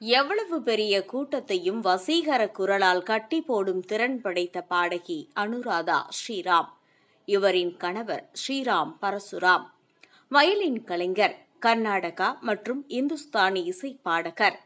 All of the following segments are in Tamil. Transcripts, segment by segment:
எவ்வளவு பெரிய கூட்டத்தையும் வசீகர குரலால் கட்டி போடும் திறன் படைத்த பாடகி அனுராதா ஸ்ரீராம். இவரின் கணவர் ஸ்ரீராம் பரசுராம். வயலின் கலைஞர், கர்நாடகா மற்றும் இந்துஸ்தானி இசை பாடகர்.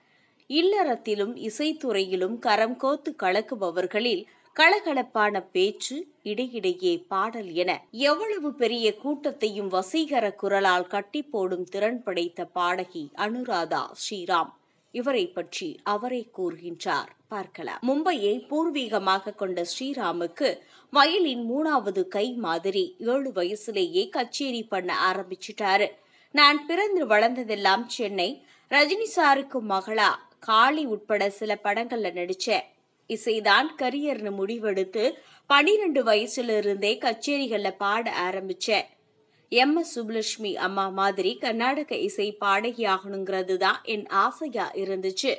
இல்லறத்திலும் இசைத்துறையிலும் கரம் கோத்து கலக்குபவர்களில் கலகலப்பான பேச்சு, இடையிடையே பாடல் என எவ்வளவு பெரிய கூட்டத்தையும் வசீகர குரலால் கட்டி போடும் திறன் படைத்த பாடகி அனுராதா ஸ்ரீராம். இவரை பற்றி அவரே கூறுகின்றார், பார்க்கலாம். மும்பையை பூர்வீகமாக கொண்ட ஸ்ரீராமுக்கு வயலின் 3வது கை மாதிரி 7 வயசுலேயே கச்சேரி பண்ண ஆரம்பிச்சுட்டாரு. நான் பிறந்து வளர்ந்ததெல்லாம் சென்னை. ரஜினி சாருக்கு மகளா காளி உட்பட சில படங்கள்ல நடிச்சேன். இசைதான் கரியர்னு முடிவெடுத்து 12 வயசுல இருந்தே கச்சேரிகள்ல பாட ஆரம்பிச்சேன். MS சுப்புலட்சுமி அம்மா மாதிரி கர்நாடக இசை பாடகியாகணுங்கிறது தான் என் ஆசையா இருந்துச்சு.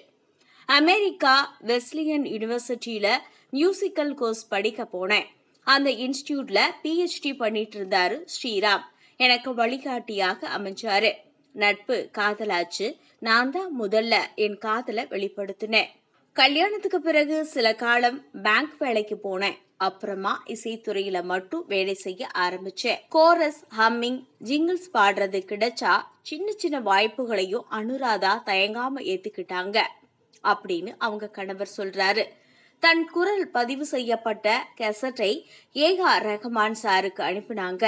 அமெரிக்கா வெஸ்லியன் யூனிவர்சிட்டியில மியூசிக்கல் கோர்ஸ் படிக்க போனேன். அந்த இன்ஸ்டிடியூட்ல PhD பண்ணிட்டு இருந்தாரு ஸ்ரீராம். எனக்கு வழிகாட்டியாக அமைஞ்சாரு. நட்பு காதலாச்சு. நான் தான் முதல்ல என் காதலை வெளிப்படுத்தினேன். கல்யாணத்துக்கு பிறகு சில காலம் பேங்க் வேலைக்கு போனேன். அப்புறமா இசைத்துறையில மட்டும் வேலை செய்ய ஆரம்பிச்சேன். கோரஸ், ஹம்மிங், ஜிங்கிள்ஸ் பாடுறது கிடைச்சா சின்ன சின்ன வாய்ப்புகளையும் அனுராதா தயங்காம ஏத்துக்கிட்டாங்க அப்படின்னு அவங்க கணவர் சொல்றாரு. தன் குரல் பதிவு செய்யப்பட்ட கேசட்டை AR ரஹ்மான் சாருக்கு அனுப்பினாங்க.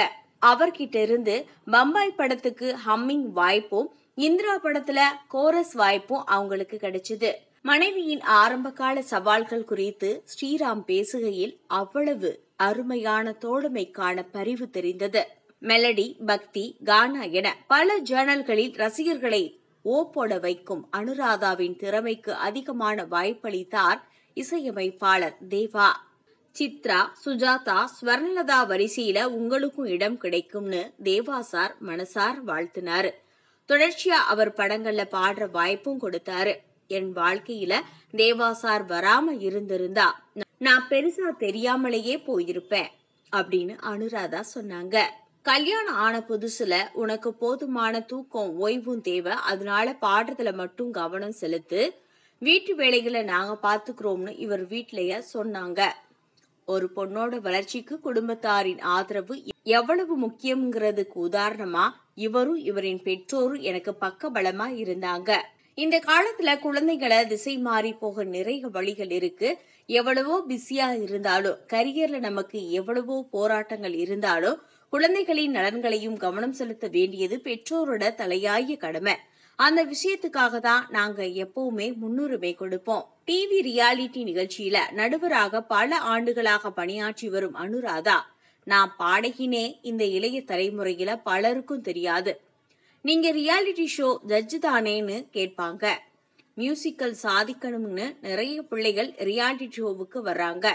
அவர்கிட்ட இருந்து பம்பாய் படத்துக்கு ஹம்மிங் வாய்ப்பும், இந்திரா படத்துல கோரஸ் வாய்ப்பும் அவங்களுக்கு கிடைச்சது. மனைவியின் ஆரம்பகால சவால்கள் குறித்து ஸ்ரீராம் பேசுகையில் அவ்வளவு அருமையான தோழமைக்கான பரிவு தெரிந்தது. மெலடி, பக்தி, கானா என பல ஜேர்னல்களில் ரசிகர்களை ஓப்போட வைக்கும் அனுராதாவின் திறமைக்கு அதிகமான வாய்ப்பளித்தார் இசையமைப்பாளர் தேவா. சித்ரா, சுஜாதா, ஸ்வர்ணலதா வரிசையில உங்களுக்கும் இடம் கிடைக்கும்னு தேவா சார் மனசார வாழ்த்தினாரு. தொடர்ச்சியா அவர் படங்கள்ல பாடுற வாய்ப்பும் கொடுத்தாரு. என் வாழ்க்கையில தேவா சார் வராம இருந்திருந்தா நான் பெருசா தெரியாமலேயே போயிருப்பேன் அப்படின்னு அனுராதா சொன்னாங்க. கல்யாணம் ஆன புதுசுல உனக்கு போதுமான தூக்கம், ஓய்வும் தேவை. அதனால பாடுறதுல மட்டும் கவனம் செலுத்து. வீட்டு வேலைகளை நாங்க பாத்துக்கிறோம்னு இவர் வீட்லயே சொன்னாங்க. ஒரு பொண்ணோட வளர்ச்சிக்கு குடும்பத்தாரின் ஆதரவு எவ்வளவு முக்கியம்ங்கிறதுக்கு உதாரணமா இவரும் இவரின் பெற்றோரும் எனக்கு பக்கபலமா இருந்தாங்க. இந்த காலத்துல குழந்தைகளை திசை மாறி போக நிறைய வழிகள் இருக்கு. எவ்வளவோ பிஸியா இருந்தாலும், கரியர்ல நமக்கு எவ்வளவோ போராட்டங்கள் இருந்தாலும், குழந்தைகளின் நலன்களையும் கவனம் செலுத்த வேண்டியது பெற்றோரோட தலையாய கடமை. அந்த விஷயத்துக்காக தான் நாங்க எப்பவுமே முன்னுரிமை கொடுப்போம். டிவி ரியாலிட்டி நிகழ்ச்சியில நடுவராக பல ஆண்டுகளாக பணியாற்றி வரும் அனுராதா, நான் பாடகினே இந்த இளைய தலைமுறையில பலருக்கும் தெரியாது. நீங்க ரியாலிட்டி ஷோ ஜட்ஜு தானேன்னு கேட்பாங்க. மியூசிக்கல் சாதிக்கணும்னு நிறைய பிள்ளைகள் ரியாலிட்டி ஷோவுக்கு வர்றாங்க.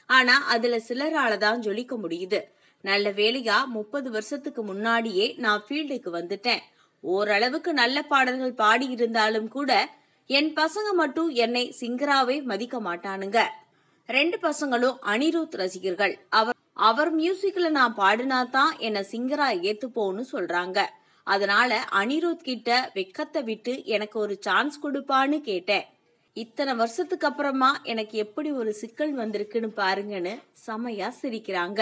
ஆனா அதுல சிலரால தான் ஜொலிக்க முடியுது. நல்ல வேலையா 30 வருஷத்துக்கு முன்னாடியே நான் ஃபீல்டுக்கு வந்துட்டேன். ஓரளவுக்கு நல்ல பாடல்கள் பாடி இருந்தாலும் கூட என் பசங்க மட்டும் என்னை சிங்கராவே மதிக்க மாட்டானுங்க. 2 பசங்களும் அனிருத் ரசிகர்கள். அவர் மியூசிக்ல நான் பாடினாதான் என்ன சிங்கரா ஏத்துப்போன்னு சொல்றாங்க. அதனால அனிருத் கிட்ட வெக்கத்தை விட்டு எனக்கு ஒரு சான்ஸ் கொடுப்பான்னு கேட்டேன். இத்தனை வருஷத்துக்கு அப்புறமா எனக்கு எப்படி ஒரு சிக்கல் வந்திருக்குன்னு பாருங்கன்னு செமையா சிரிக்கிறாங்க.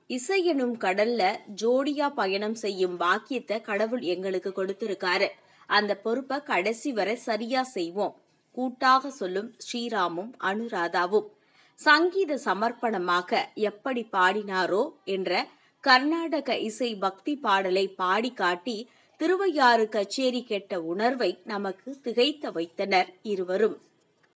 இசை எனும் கடல்ல ஜோடியா பயணம் செய்யும் பாக்கியத்தை கடவுள் எங்களுக்கு கொடுத்திருக்காரு. அந்த பொறுப்பை கடைசி வரை சரியா செய்வோம். கூட்டாக சொல்லும் ஸ்ரீராமும் அனுராதாவும். சங்கீத சமர்ப்பணமாக எப்படி பாடினாரோ என்ற கர்நாடக இசை பக்தி பாடலை பாடி காட்டி திருவையாறு கச்சேரி கெட்ட உணர்வை நமக்கு திகைத்த வைத்தனர் இருவரும்.